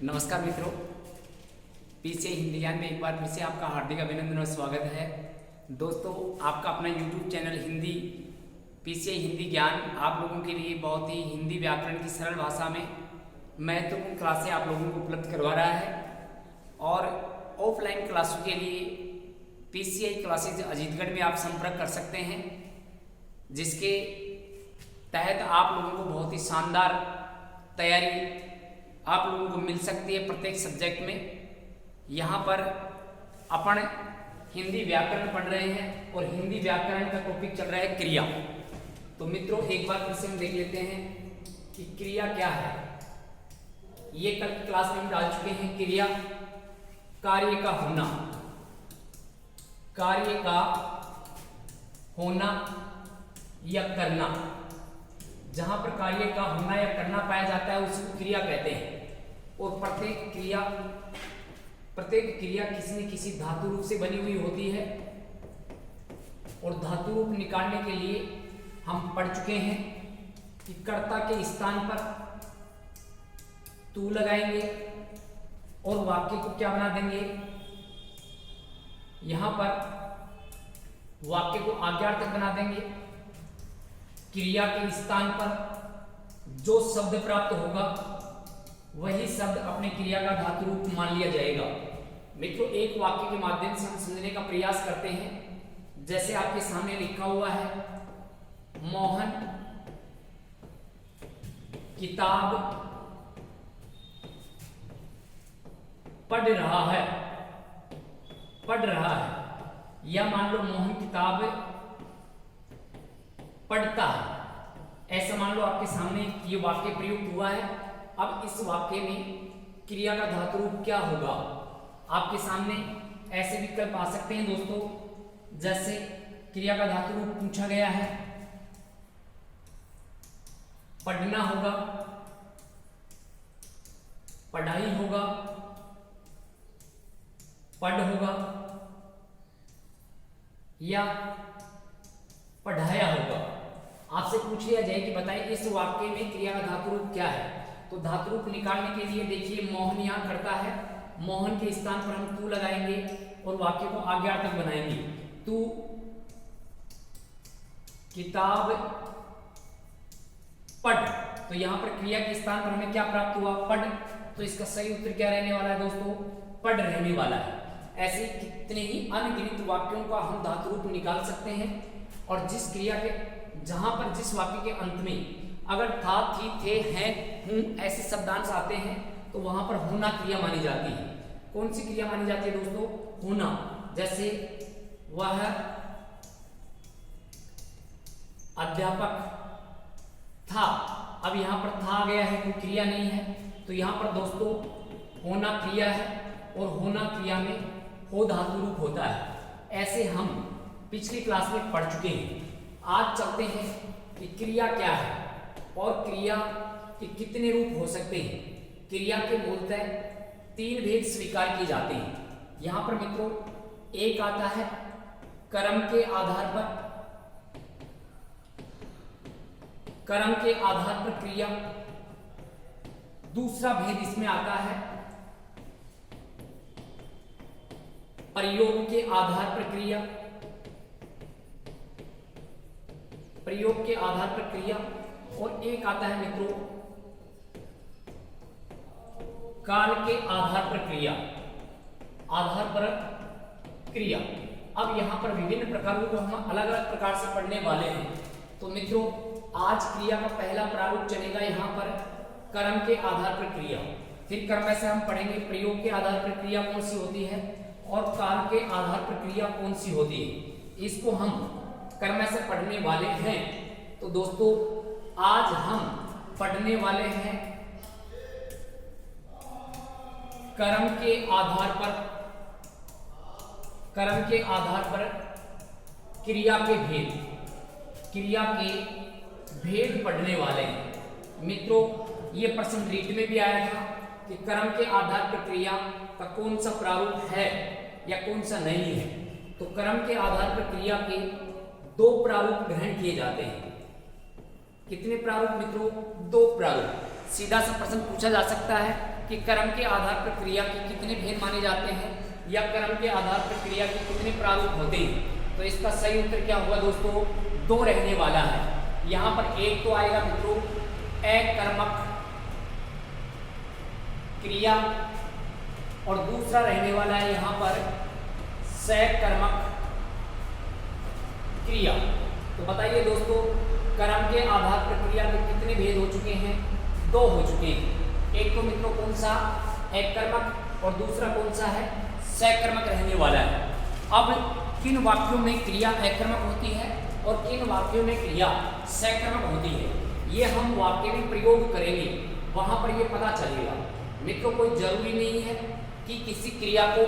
नमस्कार मित्रों, पीसीआई हिंदी ज्ञान में एक बार फिर से आपका हार्दिक अभिनंदन और स्वागत है। दोस्तों, आपका अपना YouTube channel Hindi PCI Hindi ज्ञान आप लोगों के लिए बहुत ही हिंदी व्याकरण की सरल भाषा में महत्वपूर्ण क्लासें आप लोगों को उपलब्ध करवा रहा है। और ऑफलाइन क्लासों के लिए पीसीआई क्लासेज अजीतगढ़ में आप संपर्क कर सकते हैं, जिसके तहत आप लोगों को बहुत ही शानदार तैयारी आप लोगों को मिल सकती है प्रत्येक सब्जेक्ट में। यहाँ पर अपन हिंदी व्याकरण पढ़ रहे हैं और हिंदी व्याकरण का टॉपिक चल रहा है क्रिया। तो मित्रों, एक बार फिर से हम देख लेते हैं कि क्रिया क्या है। ये कल क्लास में हम डाल चुके हैं। क्रिया कार्य का होना, कार्य का होना या करना। जहां पर कार्य का होना या करना पाया जाता है उसको क्रिया कहते हैं। और प्रत्येक क्रिया किसी न किसी धातु रूप से बनी हुई होती है। और धातु रूप निकालने के लिए हम पढ़ चुके हैं कि कर्ता के स्थान पर तू लगाएंगे और वाक्य को क्या बना देंगे। यहां पर वाक्य को आज्ञार्थक बना देंगे। क्रिया के स्थान पर जो शब्द प्राप्त होगा वही शब्द अपने क्रिया का धातु रूप मान लिया जाएगा। मित्रों, एक वाक्य के माध्यम से हम समझने का प्रयास करते हैं। जैसे आपके सामने लिखा हुआ है, मोहन किताब पढ़ रहा है। पढ़ रहा है या मान लो मोहन किताब पढ़ता है, ऐसा मान लो आपके सामने ये वाक्य प्रयुक्त हुआ है। अब इस वाक्य में क्रिया का धातु रूप क्या होगा, आपके सामने ऐसे विकल्प आ सकते हैं दोस्तों। जैसे क्रिया का धातु रूप पूछा गया है, पढ़ना होगा, पढ़ाई होगा, पढ़ होगा या पढ़ाया होगा। आपसे पूछ लिया जाए कि बताइए इस वाक्य में क्रिया का धातु रूप क्या है। तो धातु रूप निकालने के लिए देखिए, मोहन यहां करता है, मोहन के स्थान पर हम तू लगाएंगे और वाक्य को आज्ञार्थक बनाएंगे। तू किताब पढ़। तो यहां पर क्रिया के स्थान पर हमें क्या प्राप्त हुआ, पढ़। तो इसका सही उत्तर क्या रहने वाला है दोस्तों, पढ़ रहने वाला है। ऐसे कितने ही अनगिनत वाक्यों का हम धातु रूप निकाल सकते हैं। और जिस क्रिया के जहां पर जिस वाक्य के अंत में अगर था, थी, थे, हैं, हूं ऐसे शब्दांश आते हैं तो वहां पर होना क्रिया मानी जाती है। कौन सी क्रिया मानी जाती है दोस्तों, होना। जैसे वह अध्यापक था। अब यहां पर था आ गया है, कोई क्रिया नहीं है, तो यहां पर दोस्तों होना क्रिया है और होना क्रिया में हो धातु रूप होता है। ऐसे हम पिछली क्लास में पढ़ चुके हैं। आज चलते हैं कि क्रिया क्या है और क्रिया के कितने रूप हो सकते हैं। क्रिया के मूलतः 3 भेद स्वीकार किए जाते हैं। यहां पर मित्रों एक आता है कर्म के आधार पर, कर्म के आधार पर क्रिया। दूसरा भेद इसमें आता है प्रयोग के आधार पर क्रिया, प्रयोग के आधार पर क्रिया। और एक आता है मित्रों काल के आधार पर क्रिया, आधार पर क्रिया। अब यहां पर विभिन्न प्रकारों को हम अलग अलग प्रकार से पढ़ने वाले हैं। तो मित्रों, आज क्रिया का पहला प्रारूप चलेगा यहां पर कर्म के आधार पर क्रिया। फिर कर्म से हम पढ़ेंगे प्रयोग के आधार पर क्रिया कौन सी होती है और काल के आधार पर क्रिया कौन सी होती है। इसको हम कर्म से पढ़ने वाले हैं। तो दोस्तों, आज हम पढ़ने वाले हैं कर्म के आधार पर, कर्म के आधार पर क्रिया के भेद, क्रिया के भेद पढ़ने वाले हैं। मित्रों, ये प्रश्न रीट में भी आया था कि कर्म के आधार पर क्रिया का कौन सा प्रारूप है या कौन सा नहीं है। तो कर्म के आधार पर क्रिया के 2 प्रारूप ग्रहण किए जाते हैं। कितने प्रारूप मित्रों, 2 प्रारूप। सीधा सा प्रश्न पूछा जा सकता है कि कर्म के आधार पर क्रिया के कितने भेद माने जाते हैं या कर्म के आधार पर क्रिया के कितने प्रारूप होते हैं। तो इसका सही उत्तर क्या होगा दोस्तों, 2 रहने वाला है। यहाँ पर एक तो आएगा मित्रों अकर्मक क्रिया और दूसरा रहने वाला है यहाँ पर सकर्मक क्रिया। तो बताइए दोस्तों, कर्म के आधार पर क्रिया के कितने भेद हो चुके हैं, 2 हो चुके हैं। एक तो मित्रों कौन सा, अकर्मक, और दूसरा कौन सा है, सकर्मक रहने वाला है। अब किन वाक्यों में क्रिया अकर्मक होती है और किन वाक्यों में क्रिया सकर्मक होती है, ये हम वाक्य में प्रयोग करेंगे, वहां पर ये पता चलेगा। मित्रों कोई जरूरी नहीं है कि किसी क्रिया को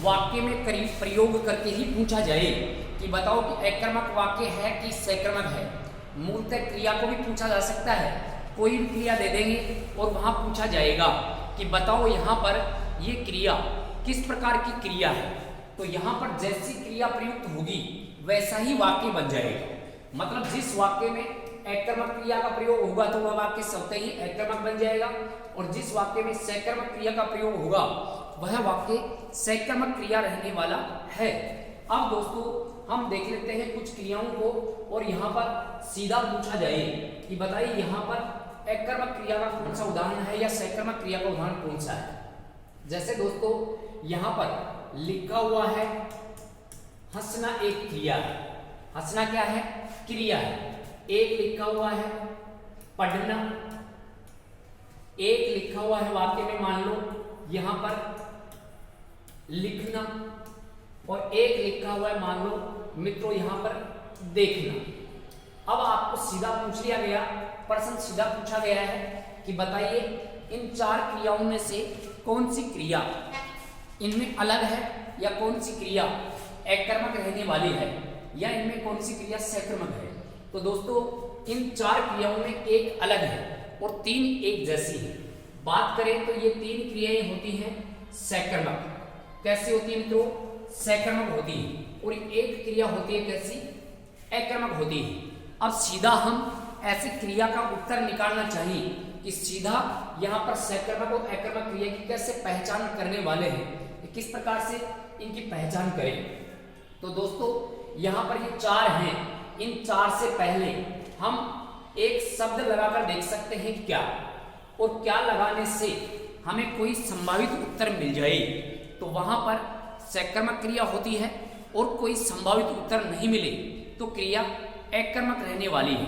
वाक्य में प्रयोग करके ही पूछा जाए कि बताओ कि अकर्मक वाक्य है कि सकर्मक है। मूलतः क्रिया को भी पूछा जा सकता है, कोई भी क्रिया दे देंगे और वहां पूछा जाएगा कि बताओ यहाँ पर ये क्रिया किस प्रकार की क्रिया है। तो यहाँ पर जैसी क्रिया प्रयुक्त होगी वैसा ही वाक्य बन जाएगा। मतलब जिस वाक्य में अकर्मक क्रिया का प्रयोग होगा तो वह वाक्य स्वतः ही अकर्मक बन जाएगा, और जिस वाक्य में सकर्मक क्रिया का प्रयोग होगा वह वाक्य सकर्मक क्रिया रहने वाला है। अब दोस्तों हम देख लेते हैं कुछ क्रियाओं को, और यहाँ पर सीधा पूछा जाए कि बताइए यहाँ पर अकर्मक क्रिया का कौन सा उदाहरण है या सकर्मक क्रिया का उदाहरण कौन सा है। जैसे दोस्तों यहाँ पर लिखा हुआ है हंसना एक क्रिया है। हंसना क्या है, क्रिया है। एक लिखा हुआ है पढ़ना, एक लिखा हुआ है वाक्य में मान लो यहां पर लिखना, और एक लिखा हुआ है मान लो मित्रों यहां पर देखना। अब आपको सीधा पूछ लिया गया, प्रश्न सीधा पूछा गया है कि बताइए इन 4 क्रियाओं में से कौन सी क्रिया इनमें अलग है या कौन सी क्रिया अकर्मक रहने वाली है या इनमें कौन सी क्रिया सकर्मक है। तो दोस्तों इन 4 क्रियाओं में एक अलग है और 3 एक जैसी है। बात करें तो ये 3 क्रियाएं होती हैं सकर्मक। कैसी होती है मित्रों, सकर्मक होती है, और एक क्रिया होती है कैसी, अकर्मक होती है। अब सीधा हम ऐसी क्रिया का उत्तर निकालना चाहिए कि सीधा यहाँ पर सकर्मक और अकर्मक क्रिया की कैसे पहचान करने वाले हैं, किस प्रकार से इनकी पहचान करें। तो दोस्तों यहाँ पर ये 4 हैं, इन 4 से पहले हम एक शब्द लगाकर देख सकते हैं क्या, और क्या लगाने से हमें कोई संभावित उत्तर मिल जाए। तो वहां पर सकर्मक क्रिया होती है और कोई संभावित उत्तर नहीं मिले तो क्रिया अकर्मक रहने वाली है।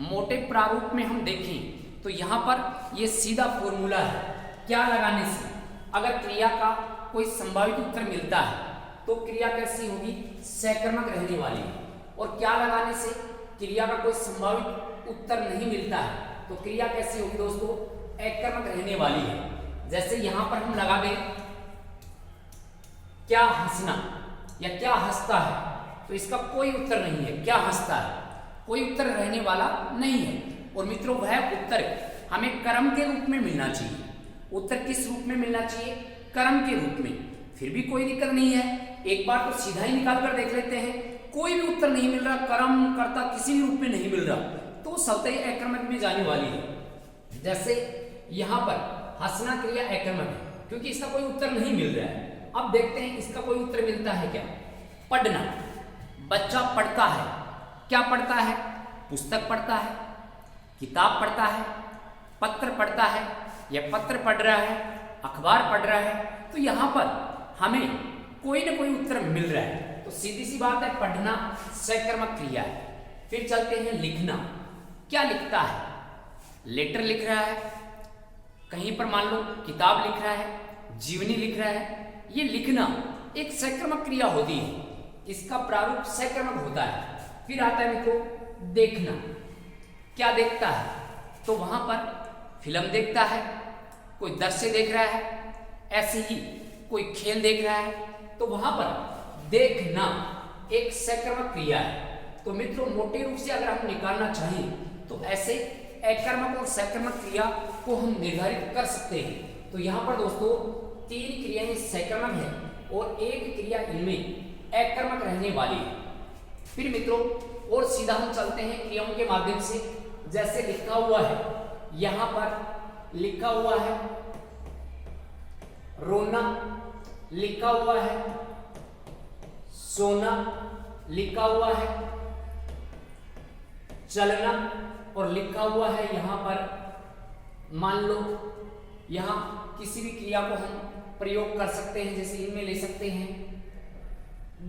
मोटे प्रारूप में हम देखें तो यहाँ पर ये सीधा फॉर्मूला है, क्या लगाने से अगर क्रिया का कोई संभावित उत्तर मिलता है तो क्रिया कैसी होगी, सकर्मक रहने वाली है, और क्या लगाने से क्रिया का कोई संभावित उत्तर नहीं मिलता है तो क्रिया कैसी होगी दोस्तों, अकर्मक रहने वाली है। जैसे यहां पर हम लगा दें क्या हंसना या क्या हंसता है, तो इसका कोई उत्तर नहीं है। क्या हंसता है, कोई उत्तर रहने वाला नहीं है। और मित्रों वह उत्तर हमें कर्म के रूप में मिलना चाहिए। उत्तर किस रूप में मिलना चाहिए, कर्म के रूप में। फिर भी कोई दिक्कत नहीं है, एक बार तो सीधा ही निकाल कर देख लेते हैं। कोई भी उत्तर नहीं मिल रहा, कर्म कर्ता किसी भी रूप में नहीं मिल रहा, तो स्वतः ही अकर्मक में जाने वाली है। जैसे यहां पर हंसना क्रिया अकर्मक है क्योंकि इसका कोई उत्तर नहीं मिल रहा है। अब देखते हैं इसका कोई उत्तर मिलता है क्या। पढ़ना, बच्चा पढ़ता है, क्या पढ़ता है, पुस्तक पढ़ता है, किताब पढ़ता है, पत्र पढ़ता है या पत्र पढ़ रहा है, अखबार पढ़ रहा है। तो यहां पर हमें कोई ना कोई उत्तर मिल रहा है, तो सीधी सी बात है पढ़ना सकर्मक क्रिया है। फिर चलते हैं लिखना, क्या लिखता है, लेटर लिख रहा है, कहीं पर मान लो किताब लिख रहा है, जीवनी लिख रहा है। ये लिखना एक सकर्मक क्रिया होती है, इसका प्रारूप सकर्मक होता है। फिर आता है मित्रों देखना, क्या देखता है, तो वहां पर फिल्म देखता है, कोई दृश्य देख रहा है, ऐसे ही कोई खेल देख रहा है, तो वहां पर देखना एक सकर्मक क्रिया है। तो मित्रों मोटे रूप से अगर हम निकालना चाहें तो ऐसे अकर्मक और सकर्मक क्रिया को हम निर्धारित कर सकते हैं। तो यहाँ पर दोस्तों 3 क्रियाएं सकर्मक है और एक क्रिया इनमें अकर्मक रहने वाली है। फिर मित्रों और सीधा हम चलते हैं क्रियाओं के माध्यम से। जैसे लिखा हुआ है, यहाँ पर लिखा हुआ है रोना लिखा हुआ है, सोना लिखा हुआ है, चलना और लिखा हुआ है यहां पर। मान लो यहां किसी भी क्रिया को हम प्रयोग कर सकते हैं, जैसे इनमें ले सकते हैं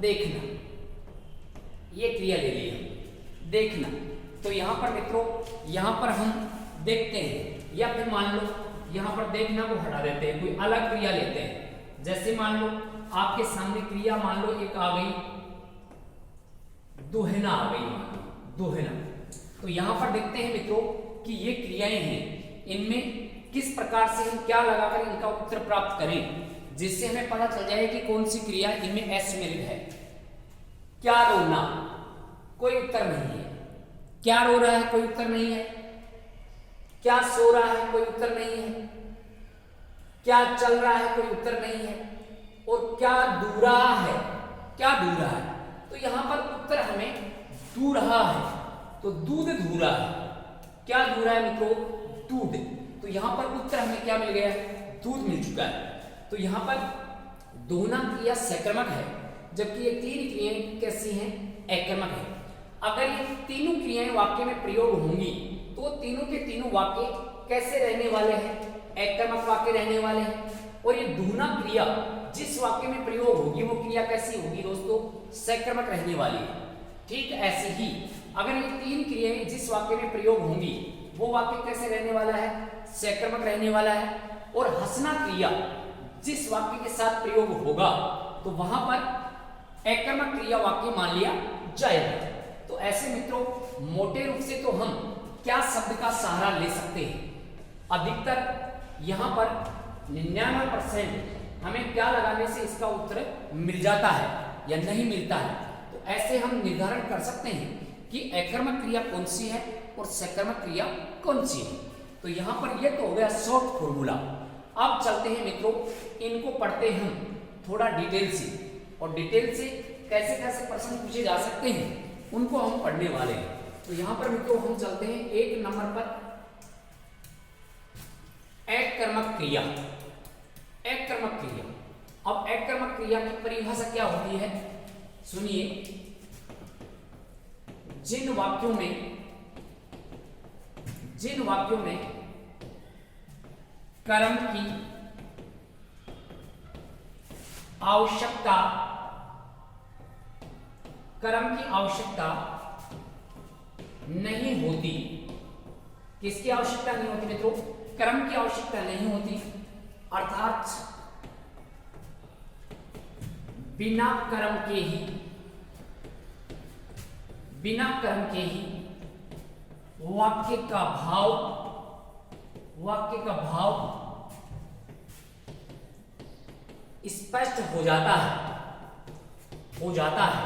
देखना, ये क्रिया ले ली हम देखना। तो यहां पर मित्रों यहां पर हम देखते हैं, या फिर मान लो यहां पर देखना को हटा देते हैं, कोई अलग क्रिया लेते हैं। जैसे मान लो आपके सामने क्रिया मान लो एक आ गई दुहना आ गई, दुहना। तो यहां पर देखते हैं मित्रों कि ये क्रियाएं हैं, इनमें किस प्रकार से हम क्या लगाकर इनका उत्तर प्राप्त करें, जिससे हमें पता चल जाए कि कौन सी क्रिया इनमें असम्मिलित है। क्या रोना, कोई उत्तर नहीं है। क्या रो रहा है, कोई उत्तर नहीं है। क्या सो रहा है, कोई उत्तर नहीं है। क्या चल रहा है, कोई उत्तर नहीं है। और क्या दू रहा है, क्या दू रहा है, तो यहां पर उत्तर हमें दू रहा है, तो दूध धू रहा है। क्या धू रहा है मित्रों, दूध। तो यहां पर उत्तर हमें क्या मिल गया है, दूध मिल चुका है। तो यहां पर दोहना क्रिया सकर्मक है, जबकि ये तीन क्रियाएं कैसी हैं, एकर्मक है। अगर ये तीनों क्रियाएं वाक्य में प्रयोग होंगी तो तीनों के तीनों वाक्य कैसे रहने वाले हैं, एकर्मक वाक्य रहने वाले हैं। और ये दोहना क्रिया जिस वाक्य में प्रयोग होगी वो क्रिया कैसी होगी दोस्तों, सकर्मक रहने वाली है। ठीक ऐसे ही अगर ये तीन क्रियाएं जिस वाक्य में प्रयोग होंगी वो वाक्य कैसे रहने वाला है, सकर्मक रहने वाला है। और हंसना क्रिया जिस वाक्य के साथ प्रयोग होगा तो वहां पर एकर्मक क्रिया वाक्य मान लिया जाएगा। तो ऐसे मित्रों मोटे रूप से तो हम क्या शब्द का सहारा ले सकते हैं, अधिकतर यहां पर 99% हमें क्या लगाने से इसका उत्तर मिल जाता है या नहीं मिलता है। तो ऐसे हम निर्धारण कर सकते हैं कि एकर्मक क्रिया कौन सी है और सकर्मक क्रिया कौन सी है। तो यहां पर यह तो हो गया शॉर्ट फॉर्मूला। अब चलते हैं मित्रों, इनको पढ़ते हैं हम थोड़ा डिटेल से, और डिटेल से कैसे कैसे प्रश्न पूछे जा सकते हैं उनको हम पढ़ने वाले हैं। तो यहां पर मित्रों हम चलते हैं एक नंबर पर, एककर्मक क्रिया। एककर्मक क्रिया, अब एककर्मक क्रिया की परिभाषा क्या होती है सुनिए। जिन वाक्यों में कर्म की आवश्यकता नहीं होती। किसकी आवश्यकता नहीं होती मित्रों, कर्म की आवश्यकता नहीं होती, अर्थात बिना कर्म के ही वाक्य का भाव स्पष्ट हो जाता है,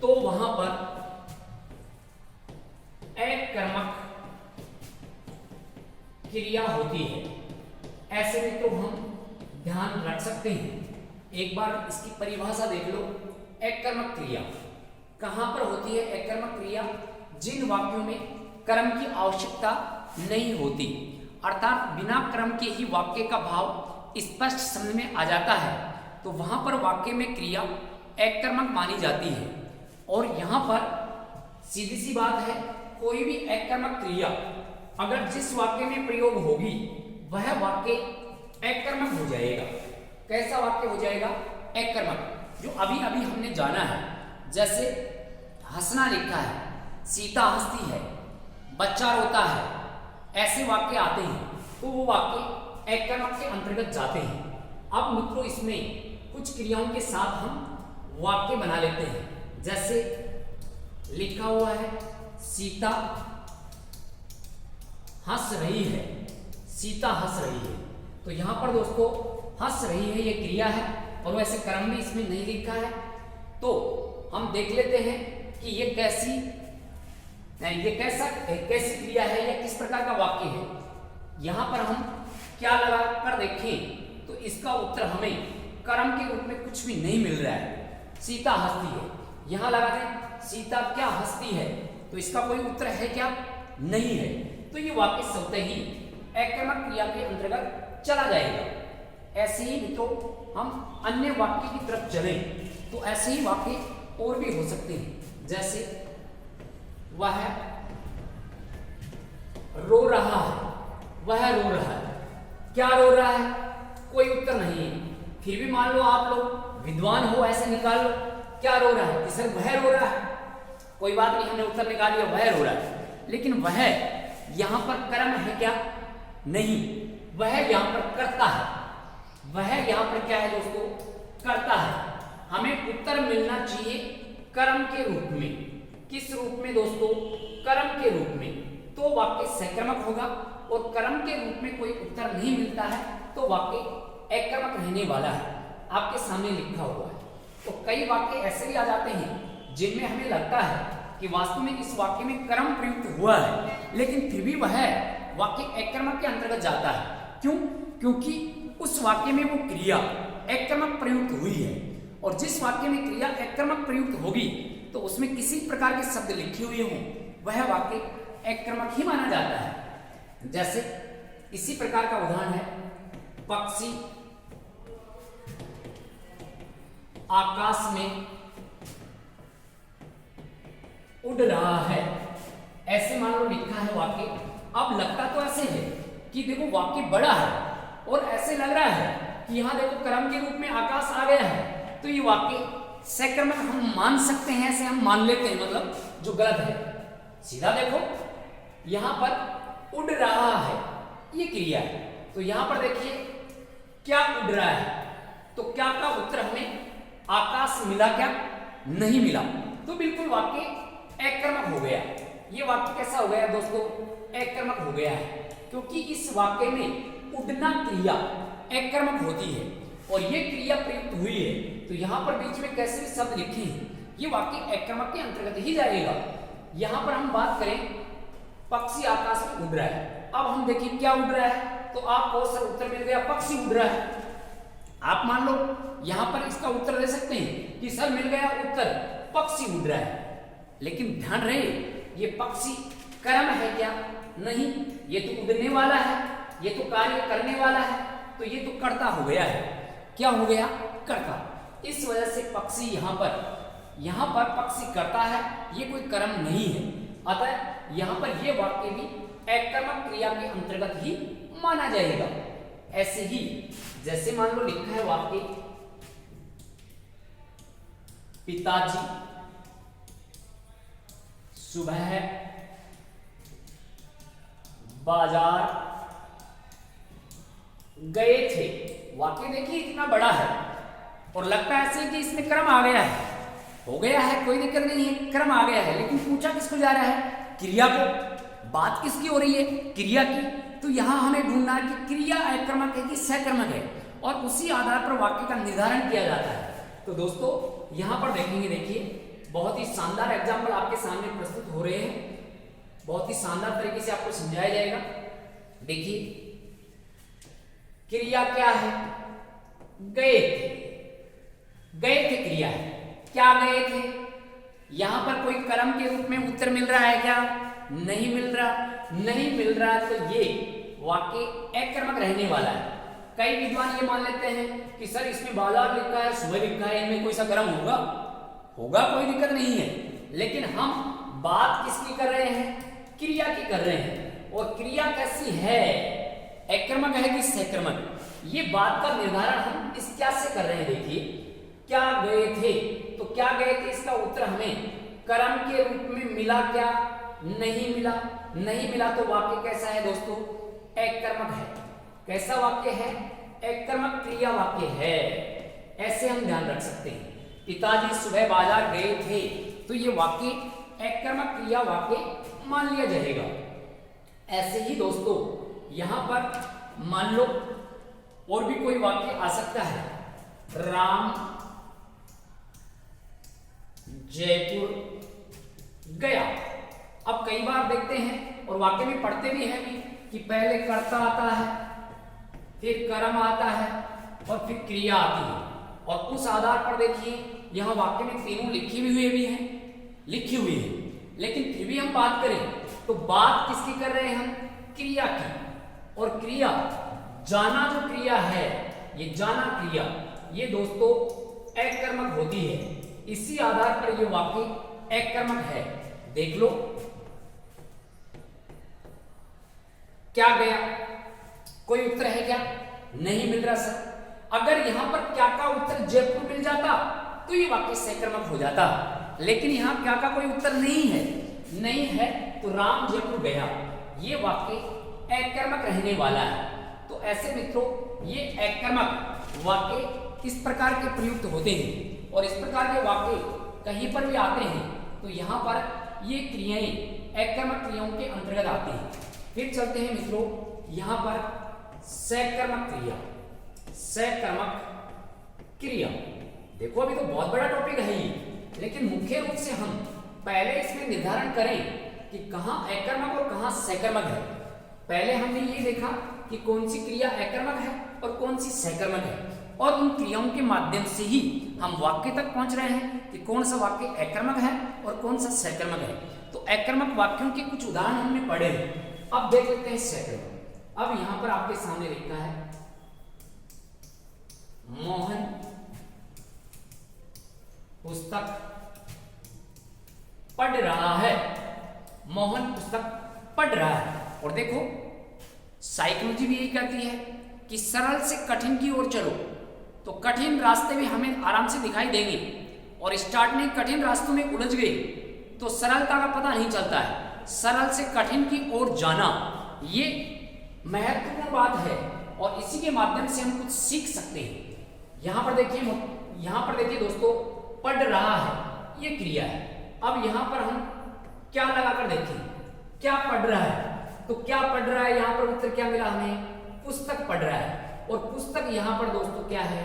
तो वहां पर एककर्मक क्रिया होती है। ऐसे में तो हम ध्यान रख सकते हैं। एक बार इसकी परिभाषा देख लो। एककर्मक क्रिया कहां पर होती है, एककर्मक क्रिया जिन वाक्यों में कर्म की आवश्यकता नहीं होती, अर्थात बिना कर्म के ही वाक्य का भाव स्पष्ट समझ में आ जाता है, तो वहां पर वाक्य में क्रिया एककर्मक मानी जाती है। और यहां पर सीधी सी बात है, कोई भी एककर्मक क्रिया अगर जिस वाक्य में प्रयोग होगी वह वाक्य एककर्मक हो जाएगा। कैसा वाक्य हो जाएगा, एककर्मक। जो अभी अभी हमने जाना है, जैसे हंसना लिखा है, सीता हंसती है, बच्चा रोता है, ऐसे वाक्य आते हैं, तो वो वाक्य एककर्मक के अंतर्गत जाते हैं। अब मित्रों इसमें कुछ क्रियाओं के साथ हम वाक्य बना लेते हैं। जैसे लिखा हुआ है सीता हंस रही है, सीता हंस रही है। तो यहां पर दोस्तों हंस रही है ये क्रिया है, और वैसे कर्म भी इसमें नहीं लिखा है। तो हम देख लेते हैं कि ये कैसी क्रिया है या किस प्रकार का वाक्य है। यहां पर हम क्या लगा कर देखें तो इसका उत्तर हमें कर्म के रूप में कुछ भी नहीं मिल रहा है। सीता हंसती है, यहां लगा दें सीता क्या हंसती है, तो इसका कोई उत्तर है क्या, नहीं है। तो ये वाक्य स्वतः ही एककर्मक क्रिया के अंतर्गत चला जाएगा। ऐसे ही मित्रों हम अन्य वाक्य की तरफ चलें तो ऐसे ही वाक्य और भी हो सकते हैं, जैसे वह रो रहा है, वह रो रहा है। क्या रो रहा है? कोई उत्तर नहीं है। फिर भी मान लो आप लोग विद्वान हो, ऐसे निकाल लो क्या रो रहा है कि सर वह रो रहा है। कोई बात नहीं, हमने उत्तर निकाल लिया वह रो रहा है, लेकिन वह यहां पर कर्म है क्या? नहीं, वह यहां पर करता है। वह यहां पर क्या है दोस्तों? करता है। हमें उत्तर मिलना चाहिए कर्म के रूप में। किस रूप में दोस्तों? कर्म के रूप में। तो वाक्य सकर्मक होगा, और कर्म के रूप में कोई उत्तर नहीं मिलता है तो वाक्य अकर्मक रहने वाला है। आपके सामने लिखा हुआ है। तो कई वाक्य ऐसे भी आ जाते हैं जिनमें हमें लगता है कि वास्तव में इस वाक्य में कर्म प्रयुक्त हुआ है, लेकिन फिर भी वह वाक्य अकर्मक के अंतर्गत जाता है। क्यों? क्योंकि उस वाक्य में वो क्रिया अकर्मक प्रयुक्त हुई है, और जिस वाक्य में क्रिया अकर्मक प्रयुक्त होगी तो उसमें किसी प्रकार के शब्द लिखे हुए हों, वह वाक्य अकर्मक ही माना जाता है। जैसे इसी प्रकार का उदाहरण है, पक्षी आकाश में उड़ रहा है, ऐसे मान लो लिखा है वाक्य। अब लगता तो ऐसे है कि देखो वाक्य बड़ा है, और ऐसे लग रहा है कि यहां देखो कर्म के रूप में आकाश आ गया है, तो ये वाक्य सकर्मक हम मान सकते हैं, ऐसे हम मान लेते हैं, मतलब जो गलत है। सीधा देखो यहां पर उड़ रहा है, ये क्रिया है, तो यहां पर देखिए क्या उड़ रहा है, तो क्या का उत्तर हमें आकाश मिला क्या? नहीं मिला। तो बिल्कुल वाक्य अकर्मक हो गया। ये वाक्य कैसा हो गया दोस्तों? अकर्मक हो गया है, क्योंकि इस वाक्य में उड़ना क्रिया अकर्मक होती है और ये क्रिया प्रयुक्त हुई है, तो यहां पर बीच में कैसे भी शब्द लिखे हैं, ये वाक्य अकर्मक के अंतर्गत ही जाएगा। यहां पर हम बात करें पक्षी आकाश में उड़ रहा है। अब हम देखिए क्या उड़ रहा है, तो आपको सर उत्तर मिल गया पक्षी उड़ रहा है। आप मान लो यहां पर इसका उत्तर दे सकते हैं कि सर मिल गया उत्तर पक्षी उड़ रहा है, लेकिन ध्यान रहे ये पक्षी कर्म है क्या? नहीं, ये तो उड़ने वाला है, ये तो कार्य करने वाला है, तो ये तो कर्ता हो गया है। क्या हो गया? कर्ता। इस वजह से पक्षी यहां पर पक्षी करता है, ये कोई कर्म नहीं है। अतः यहां पर ये वाक्य भी अकर्मक क्रिया के अंतर्गत ही माना जाएगा। ऐसे ही जैसे मान लो लिखा है वाक्य पिताजी सुबह बाजार गए थे। वाक्य देखिए इतना बड़ा है और लगता है ऐसे कि इसमें क्रम आ गया है, हो गया है, कोई दिक्कत नहीं है, क्रम आ गया है, लेकिन पूछा किसको जा रहा है? क्रिया को। बात किसकी हो रही है? क्रिया की। तो यहां हमें ढूंढना है कि क्रिया अकर्मक है कि सकर्मक है, और उसी आधार पर वाक्य का निर्धारण किया जाता है। तो दोस्तों यहां पर देखेंगे, देखिए बहुत ही शानदार एग्जाम्पल आपके सामने प्रस्तुत हो रहे हैं, बहुत ही शानदार तरीके से आपको समझाया जाएगा। देखिए क्रिया क्या है? गए थे। गए थे क्रिया है। क्या गए थे? यहां पर कोई कर्म के रूप में उत्तर मिल रहा है क्या? नहीं मिल रहा। नहीं मिल रहा तो ये वाक्य अकर्मक रहने वाला है। कई विद्वान ये मान लेते हैं कि सर इसमें बाजार लिखा है, सुबह लिखा है, इनमें कोई सा कर्म होगा? कोई दिक्कत नहीं है, लेकिन हम बात किसकी कर रहे हैं? क्रिया की कर रहे हैं। और क्रिया कैसी है? अकर्मक है कि सकर्मक? ये बात का निर्धारण हम इस क्या से कर रहे हैं। देखिए क्या गए थे, तो क्या गए थे इसका उत्तर हमें कर्म के रूप में मिला क्या? नहीं मिला। नहीं मिला तो वाक्य कैसा है दोस्तों? अकर्मक है। कैसा वाक्य है? अकर्मक क्रिया वाक्य है। ऐसे हम ध्यान रख सकते हैं। पिताजी सुबह बाजार गए थे, तो ये वाक्य अकर्मक क्रिया वाक्य मान लिया जाएगा। ऐसे ही दोस्तों यहां पर मान लो और भी कोई वाक्य आ सकता है। राम जयपुर गया। अब कई बार देखते हैं और वाक्य में पढ़ते भी हैं कि पहले कर्ता आता है, फिर कर्म आता है और फिर क्रिया आती है, और उस आधार पर देखिए यहां वाक्य में तीनों लिखी हुई है, लेकिन फिर भी हम बात करें तो बात किसकी कर रहे हैं हम? क्रिया की। और क्रिया जाना जो क्रिया है, ये जाना क्रिया, ये दोस्तों एककर्मक होती है। इसी आधार पर ये वाक्य एककर्मक है। देख लो क्या गया, कोई उत्तर है क्या? नहीं मिल रहा सर। अगर यहां पर क्या का उत्तर जयपुर मिल जाता तो ये वाक्य सकर्मक हो जाता, लेकिन यहां क्या का कोई उत्तर नहीं है, नहीं है तो राम जयपुर गया, ये वाक्य एककर्मक रहने वाला है। तो ऐसे मित्रों ये एककर्मक वाक्य इस प्रकार के प्रयुक्त होते हैं और इस प्रकार के वाक्य कहीं पर भी आते हैं तो यहां पर ये क्रियाएं एककर्मक क्रियाओं के अंतर्गत आती हैं। फिर चलते हैं मित्रों यहां पर सकर्मक क्रिया। सकर्मक क्रिया देखो अभी तो बहुत बड़ा टॉपिक है ये, लेकिन मुख्य रूप से हम पहले इसमें निर्धारण करें कि कहां एककर्मक और कहां सकर्मक है। पहले हमने ये देखा कि कौन सी क्रिया एककर्मक है और कौन सी सकर्मक है, और उन क्रियाओं के माध्यम से ही हम वाक्य तक पहुंच रहे हैं कि कौन सा वाक्य एककर्मक है और कौन सा सकर्मक है। तो एककर्मक वाक्यों के कुछ उदाहरण हमने पढ़े हैं। अब देख लेते हैं सकर्मक। अब यहां पर आपके सामने लिखा है मोहन पुस्तक पढ़ रहा है। मोहन पुस्तक पढ़ रहा है। और देखो साइकोलॉजी भी यही कहती है कि सरल से कठिन की ओर चलो, तो कठिन रास्ते भी हमें आराम से दिखाई देंगे, और स्टार्ट में कठिन रास्तों में उलझ गए तो सरलता का पता नहीं चलता है। सरल से कठिन की ओर जाना ये महत्वपूर्ण बात है, और इसी के माध्यम से हम कुछ सीख सकते हैं। यहां पर देखिए दोस्तों, पढ़ रहा है ये क्रिया है। अब यहां पर हम क्या लगाकर देखें, क्या पढ़ रहा है, तो क्या पढ़ रहा है, यहां पर उत्तर क्या मिला हमें, पुस्तक पढ़ रहा है। और पुस्तक यहां पर दोस्तों क्या है,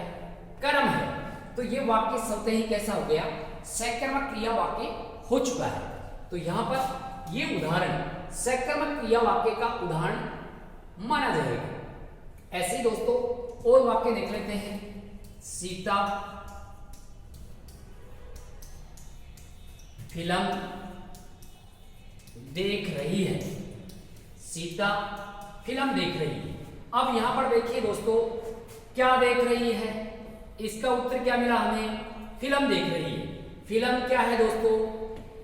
कर्म है। तो ये वाक्य स्वतः ही कैसा हो गया, सकर्मक क्रिया वाक्य हो चुका है। तो यहां पर ये उदाहरण सकर्मक क्रिया वाक्य का उदाहरण माना जाएगा। ऐसे ही दोस्तों और वाक्य देख लेते हैं। सीता फिल्म देख रही है। सीता फिल्म देख रही है। अब यहां पर देखिए दोस्तों, क्या देख रही है, इसका उत्तर क्या मिला हमें, फिल्म देख रही है। फिल्म क्या है दोस्तों,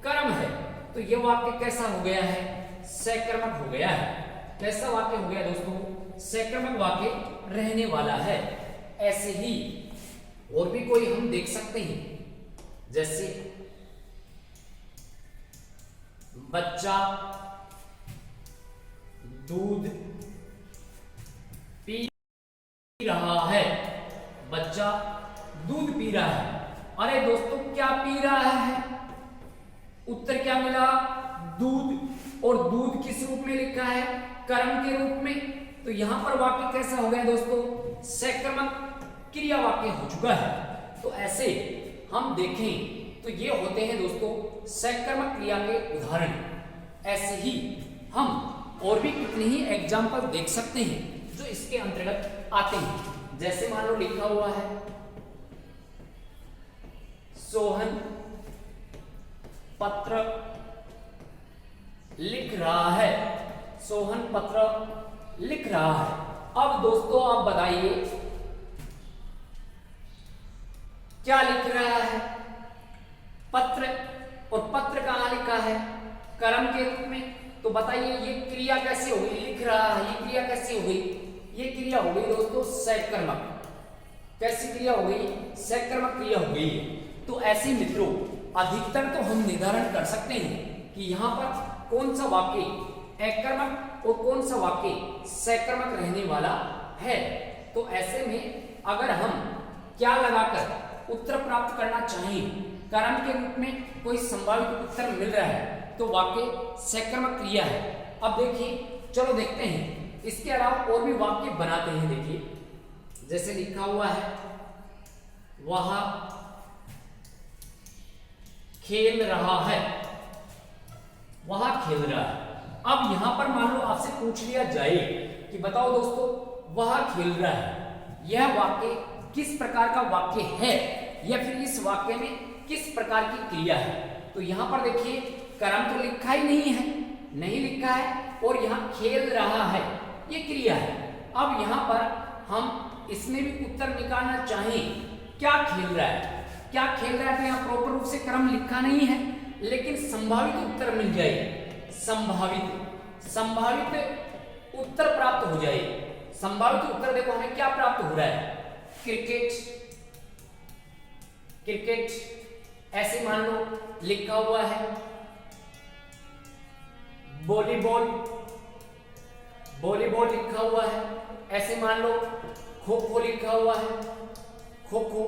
कर्म है। तो यह वाक्य कैसा हो गया है, सकर्मक हो गया है। कैसा वाक्य हो गया दोस्तों, सकर्मक वाक्य रहने वाला है। ऐसे ही और भी कोई हम देख सकते हैं, जैसे बच्चा दूध पी रहा है। बच्चा दूध पी रहा है। अरे दोस्तों क्या पी रहा है, उत्तर क्या मिला, दूध। और दूध किस रूप में लिखा है, कर्म के रूप में। तो यहां पर वाक्य कैसा हो गया दोस्तों, सकर्मक क्रिया वाक्य हो चुका है। तो ऐसे हम देखें तो ये होते हैं दोस्तों सकर्मक क्रिया के उदाहरण। ऐसे ही हम और भी कितने ही एग्जाम्पल देख सकते हैं जो इसके अंतर्गत आते हैं। जैसे मान लो लिखा हुआ है सोहन पत्र लिख रहा है। सोहन पत्र लिख रहा है। अब दोस्तों आप बताइए क्या लिख रहा है, पत्र। और पत्र कहां लिखा है, कर्म के रूप में। तो बताइए ये क्रिया कैसे हो गई, लिख रहा है, ये क्रिया कैसे हो गई, ये क्रिया हो गई दोस्तों सकर्मक। कैसी क्रिया हो गई, सकर्मक क्रिया हो गई। तो ऐसे मित्रों अधिकतर तो हम निर्धारण कर सकते हैं कि यहां पर कौन सा वाक्य एककर्मक और कौन सा वाक्य सकर्मक रहने वाला है। तो ऐसे में अगर हम क्या लगाकर उत्तर प्राप्त करना चाहें, कर्म के रूप में कोई संभावित उत्तर मिल रहा है तो वाक्य सकर्मक क्रिया है। अब देखिए, चलो देखते हैं इसके अलावा और भी वाक्य बनाते हैं। देखिए जैसे लिखा हुआ है वह खेल रहा है। वह खेल रहा है। अब यहां पर मान लो आपसे पूछ लिया जाए कि बताओ दोस्तों वह खेल रहा है, यह वाक्य किस प्रकार का वाक्य है, या फिर इस वाक्य में किस प्रकार की क्रिया है। तो यहां पर देखिए कर्म तो लिखा ही नहीं है, नहीं लिखा है, और यहां खेल रहा है ये क्रिया है। अब यहाँ पर हम इसमें भी उत्तर निकालना चाहें, क्या खेल रहा है, क्या खेल रहा है, तो यहाँ प्रॉपर रूप से क्रम लिखा नहीं है, लेकिन संभावित उत्तर मिल जाए, संभावित उत्तर प्राप्त हो जाए। संभावित उत्तर देखो हमें क्या प्राप्त हो रहा है, क्रिकेट ऐसे मान लो लिखा हुआ है, वॉलीबॉल लिखा हुआ है, ऐसे मान लो खो खो लिखा हुआ है, खो खो।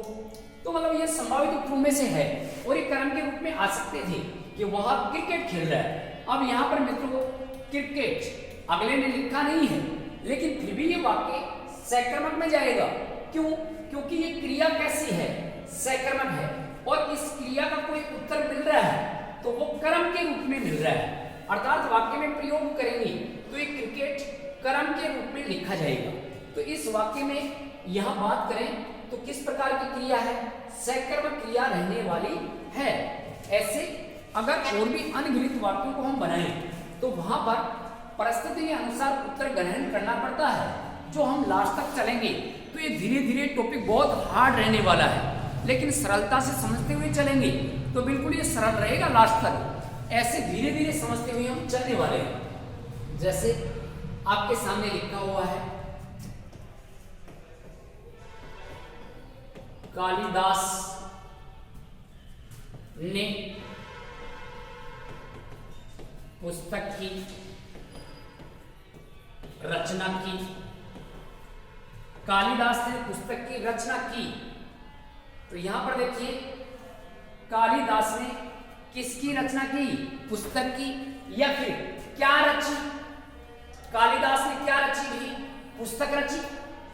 तो मतलब ये संभावित उत्तरों में से है और ये कर्म के रूप में आ सकते थे कि वह क्रिकेट खेल रहा है। अब यहाँ पर मित्रों क्रिकेट अगले ने लिखा नहीं है, लेकिन फिर भी ये वाक्य सकर्मक में जाएगा। क्यों? क्योंकि ये क्रिया कैसी है, सकर्मक है, और इस क्रिया का कोई उत्तर मिल रहा है तो वो कर्म के रूप में मिल रहा है, अर्थात वाक्य में प्रयोग करेंगे तो ये क्रिकेट कर्म के रूप में लिखा जाएगा। तो इस वाक्य में यहां बात करें तो किस प्रकार की क्रिया है, सकर्मक क्रिया रहने वाली है। ऐसे अगर और भी अनगिनत वाक्यों को हम बनाएं तो वहां पर परिस्थिति के अनुसार उत्तर ग्रहण करना पड़ता है। जो हम लास्ट तक चलेंगे तो ये धीरे धीरे टॉपिक बहुत हार्ड रहने वाला है, लेकिन सरलता से समझते हुए चलेंगे तो बिल्कुल ये सरल रहेगा लास्ट तक। ऐसे धीरे धीरे समझते हुए हम चलने वाले हैं। जैसे आपके सामने लिखा हुआ है, कालिदास ने पुस्तक की रचना की, कालिदास ने पुस्तक की रचना की। तो यहां पर देखिए कालिदास ने किसकी रचना की, पुस्तक की, या फिर क्या रची, कालिदास ने क्या रची भी, पुस्तक रची।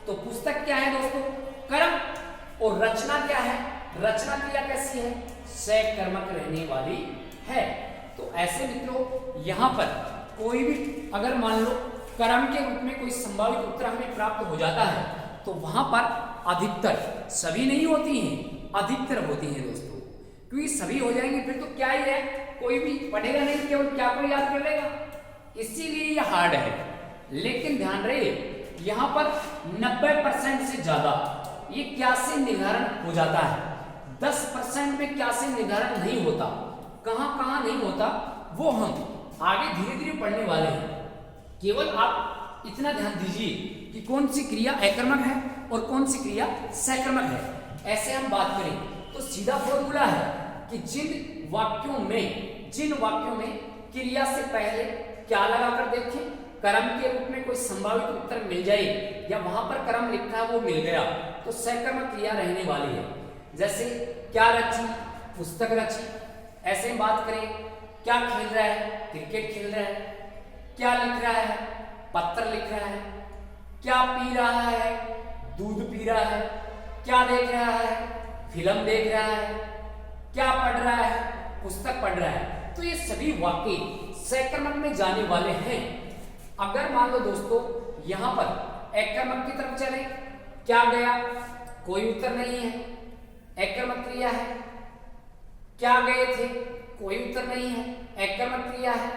तो पुस्तक क्या है दोस्तों, कर्म, और रचना क्या है, रचना क्रिया कैसी है, सकर्मक रहने वाली है। तो ऐसे मित्रों यहां पर कोई भी अगर मान लो कर्म के रूप में कोई संभावित उत्तर हमें प्राप्त हो जाता है तो वहां पर अधिकतर, सभी नहीं होती हैं, अधिकतर होती हैं दोस्तों। क्योंकि सभी हो जाएंगे फिर तो क्या ही है, कोई भी पढ़ेगा नहीं, केवल क्या को याद कर लेगा, इसीलिए ये हार्ड है। लेकिन ध्यान रहे यहां पर 90% से ज्यादा ये क्या से निर्धारण हो जाता है, 10% में क्या से निर्धारण नहीं होता। कहां कहां नहीं होता वो हम आगे धीरे धीरे पढ़ने वाले हैं। केवल आप इतना ध्यान दीजिए कि कौन सी क्रिया अकर्मक है और कौन सी क्रिया सकर्मक है। ऐसे हम बात करें तो सीधा फॉर्मूला है कि जिन वाक्यों में क्रिया से पहले क्या लगाकर देखें, कर्म के रूप में कोई संभावित उत्तर मिल जाए या वहां पर कर्म लिखा है वो मिल गया तो सकर्मक क्रिया रहने वाली है। जैसे क्या रची, पुस्तक रची। ऐसे हम बात करें क्या खेल रहा है, क्रिकेट खेल रहा है। क्या लिख रहा है, पत्र लिख रहा है। क्या पी रहा है, दूध पी रहा है। क्या देख रहा है, फिल्म देख रहा है। क्या पढ़ रहा है, पुस्तक पढ़ रहा है। तो ये सभी वाक्य सकर्मक में जाने वाले हैं। अगर मान लो दोस्तों यहां पर अकर्मक की तरफ चले, क्या गया, कोई उत्तर नहीं है, अकर्मक क्रिया है। क्या गए थे, कोई उत्तर नहीं है, अकर्मक क्रिया है।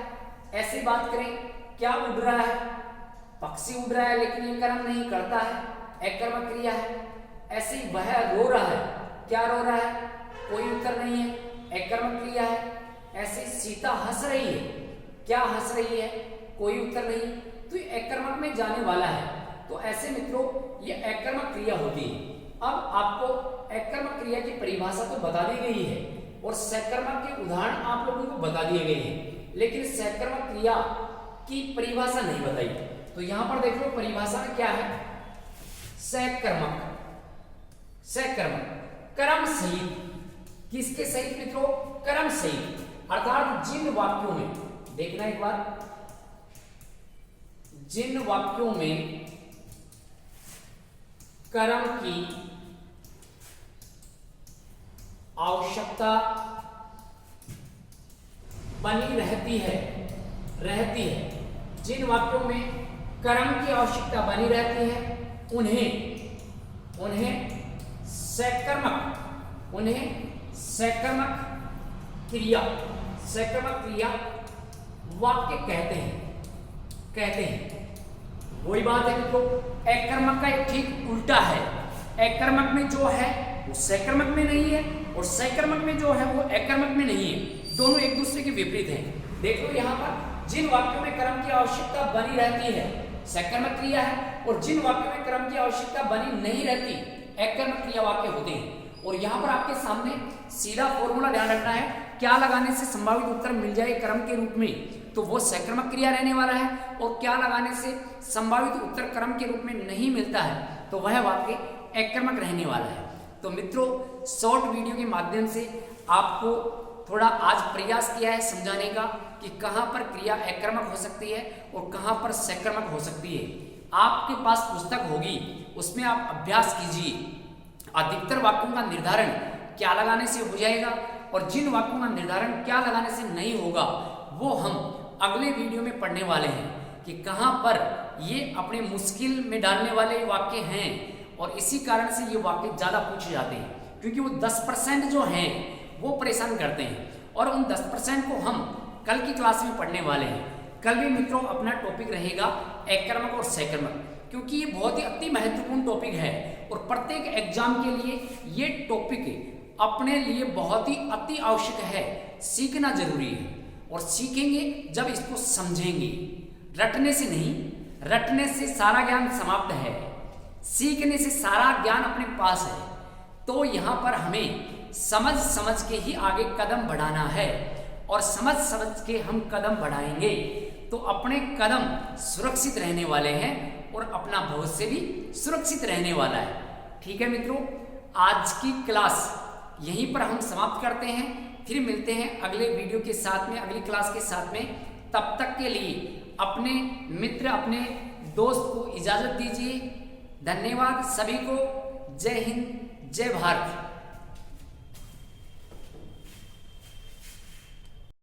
ऐसी बात करें क्या उड़ रहा है, पक्षी उड़ रहा है लेकिन ये कर्म नहीं करता है, अकर्मक क्रिया है। ऐसे ही वह रो रहा है, क्या रो रहा है, कोई उत्तर नहीं है, अकर्मक क्रिया है। ऐसे सीता हंस रही है, क्या हंस रही है, कोई उत्तर नहीं, तो ये अकर्मक में जाने वाला है। तो ऐसे मित्रों ये अकर्मक क्रिया होती है। अब आपको अकर्मक क्रिया की परिभाषा तो बता दी गई है और सकर्मक के उदाहरण आप लोगों को बता दिए गए हैं, लेकिन सकर्मक क्रिया की परिभाषा नहीं बताई। तो यहां पर देख लो परिभाषा में क्या है, सकर्मक, कर्म सहित, किसके सहित मित्रों, कर्म सहित। अर्थात जिन वाक्यों में, देखना एक बार, जिन वाक्यों में कर्म की आवश्यकता बनी रहती है, जिन वाक्यों में कर्म की आवश्यकता बनी रहती है उन्हें सकर्मक क्रिया वाक्य कहते हैं। वही बात है मित्रों, एककर्मक का ठीक उल्टा है। एककर्मक में जो है वो सकर्मक में नहीं है और सकर्मक में जो है वो एककर्मक में नहीं है। दोनों एक दूसरे के विपरीत हैं। देखो यहाँ पर जिन वाक्यों में कर्म की आवश्यकता बनी रहती है सकर्मक क्रिया है, और जिन वाक्यों में कर्म की आवश्यकता बनी नहीं रहती एककर्मक क्रिया वाक्य होते हैं। और यहाँ पर आपके सामने सीधा फॉर्मूला ध्यान रखना है, क्या लगाने से संभावित उत्तर मिल जाए कर्म के रूप में तो वो सकर्मक क्रिया रहने वाला है, और क्या लगाने से संभावित उत्तर कर्म के रूप में नहीं मिलता है तो वह वाक्य एककर्मक रहने वाला है। तो मित्रों, शॉर्ट वीडियो के माध्यम से आपको थोड़ा आज प्रयास किया है समझाने का कि कहाँ पर क्रिया एककर्मक हो सकती है और कहाँ पर सकर्मक हो सकती है। आपके पास पुस्तक होगी, उसमें आप अभ्यास कीजिए। अधिकतर वाक्यों का निर्धारण क्या लगाने से हो जाएगा और जिन वाक्यों का निर्धारण क्या लगाने से नहीं होगा वो हम अगले वीडियो में पढ़ने वाले हैं कि कहाँ पर ये अपने मुश्किल में डालने वाले वाक्य हैं, और इसी कारण से ये वाक्य ज़्यादा पूछे जाते हैं क्योंकि वो 10% जो हैं वो परेशान करते हैं, और उन 10% को हम कल की क्लास में पढ़ने वाले हैं। कल भी मित्रों अपना टॉपिक रहेगा एककर्मक और सकर्मक, क्योंकि ये बहुत ही अति महत्वपूर्ण टॉपिक है और प्रत्येक एग्जाम के लिए ये टॉपिक अपने लिए बहुत ही अति आवश्यक है। सीखना जरूरी है और सीखेंगे जब इसको समझेंगे, रटने से नहीं। रटने से सारा ज्ञान समाप्त है, सीखने से सारा ज्ञान अपने पास है। तो यहाँ पर हमें समझ समझ के ही आगे कदम बढ़ाना है, और समझ समझ के हम कदम बढ़ाएंगे तो अपने कदम सुरक्षित रहने वाले हैं और अपना भविष्य भी सुरक्षित रहने वाला है। ठीक है मित्रों, आज की क्लास यहीं पर हम समाप्त करते हैं, फिर मिलते हैं अगले वीडियो के साथ में, अगली क्लास के साथ में। तब तक के लिए अपने मित्र, अपने दोस्त को इजाजत दीजिए। धन्यवाद सभी को। जय हिंद, जय भारत।